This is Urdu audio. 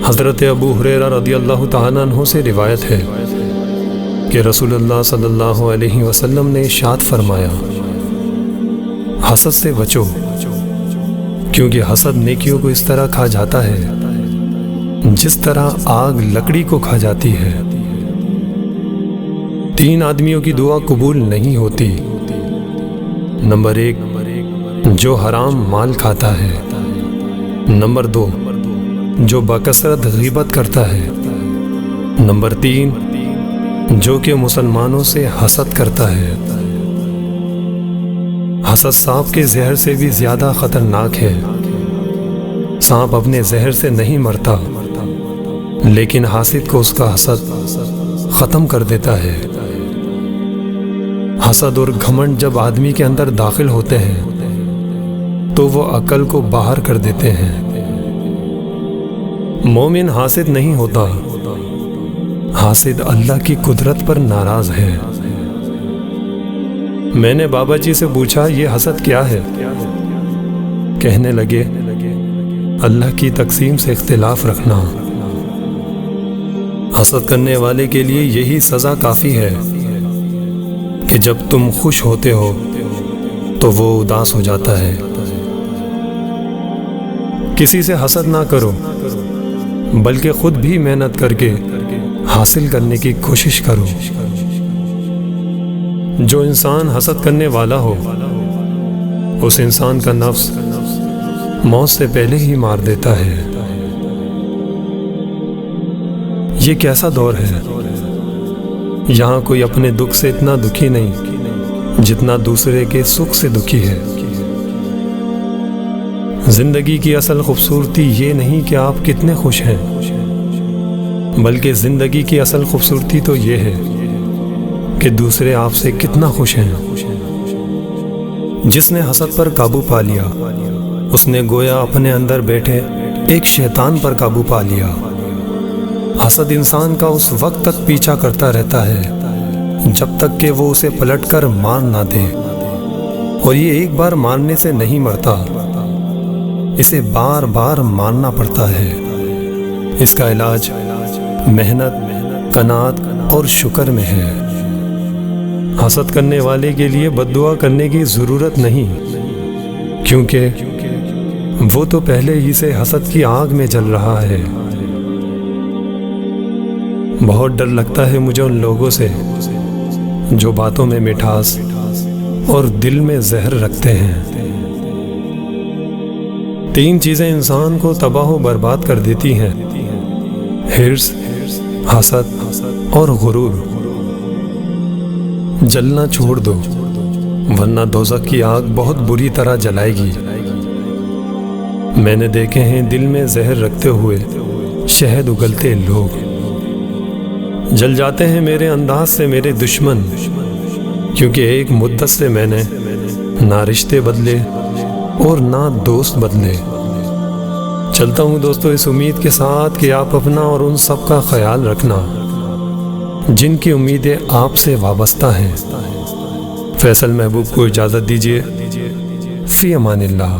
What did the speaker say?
حضرت ابو ہریرہ رضی اللہ تعالیٰ عنہ سے روایت ہے کہ رسول اللہ صلی اللہ علیہ وسلم نے ارشاد فرمایا، حسد سے بچو، کیونکہ حسد نیکیوں کو اس طرح کھا جاتا ہے جس طرح آگ لکڑی کو کھا جاتی ہے۔ 3 آدمیوں کی دعا قبول نہیں ہوتی۔ نمبر 1، جو حرام مال کھاتا ہے۔ نمبر 2، جو بکثرت غیبت کرتا ہے۔ نمبر 3، جو کہ مسلمانوں سے حسد کرتا ہے۔ حسد سانپ کے زہر سے بھی زیادہ خطرناک ہے۔ سانپ اپنے زہر سے نہیں مرتا، لیکن حاسد کو اس کا حسد ختم کر دیتا ہے۔ حسد اور گھمنڈ جب آدمی کے اندر داخل ہوتے ہیں تو وہ عقل کو باہر کر دیتے ہیں۔ مومن حاسد نہیں ہوتا، حاسد اللہ کی قدرت پر ناراض ہے۔ میں نے بابا جی سے پوچھا، یہ حسد کیا ہے؟ کہنے لگے، اللہ کی تقسیم سے اختلاف رکھنا۔ حسد کرنے والے کے لیے یہی سزا کافی ہے کہ جب تم خوش ہوتے ہو تو وہ اداس ہو جاتا ہے۔ کسی سے حسد نہ کرو، بلکہ خود بھی محنت کر کے حاصل کرنے کی کوشش کرو۔ جو انسان حسد کرنے والا ہو، اس انسان کا نفس موت سے پہلے ہی مار دیتا ہے۔ یہ کیسا دور ہے؟ یہاں کوئی اپنے دکھ سے اتنا دکھی نہیں جتنا دوسرے کے سکھ سے دکھی ہے۔ زندگی کی اصل خوبصورتی یہ نہیں کہ آپ کتنے خوش ہیں، بلکہ زندگی کی اصل خوبصورتی تو یہ ہے کہ دوسرے آپ سے کتنا خوش ہیں۔ جس نے حسد پر قابو پا لیا، اس نے گویا اپنے اندر بیٹھے ایک شیطان پر قابو پا لیا۔ حسد انسان کا اس وقت تک پیچھا کرتا رہتا ہے جب تک کہ وہ اسے پلٹ کر مار نہ دے، اور یہ ایک بار مارنے سے نہیں مرتا، اسے بار بار مارنا پڑتا ہے۔ اس کا علاج محنت، قناعت اور شکر میں ہے۔ حسد کرنے والے کے لیے بد دعا کرنے کی ضرورت نہیں، کیونکہ وہ تو پہلے ہی سے حسد کی آگ میں جل رہا ہے۔ بہت ڈر لگتا ہے مجھے ان لوگوں سے جو باتوں میں مٹھاس اور دل میں زہر رکھتے ہیں۔ 3 چیزیں انسان کو تباہ و برباد کر دیتی ہیں: حرص، حسد اور غرور۔ جلنا چھوڑ دو، ورنہ دوزخ کی آگ بہت بری طرح جلائے گی۔ میں نے دیکھے ہیں دل میں زہر رکھتے ہوئے شہد اگلتے لوگ۔ جل جاتے ہیں میرے انداز سے میرے دشمن، کیونکہ ایک مدت سے میں نے نہ رشتے بدلے اور نہ دوست بدلے۔ چلتا ہوں دوستو اس امید کے ساتھ کہ آپ اپنا اور ان سب کا خیال رکھنا جن کی امیدیں آپ سے وابستہ ہیں۔ فیصل محبوب کو اجازت دیجیے۔ فی امان اللہ۔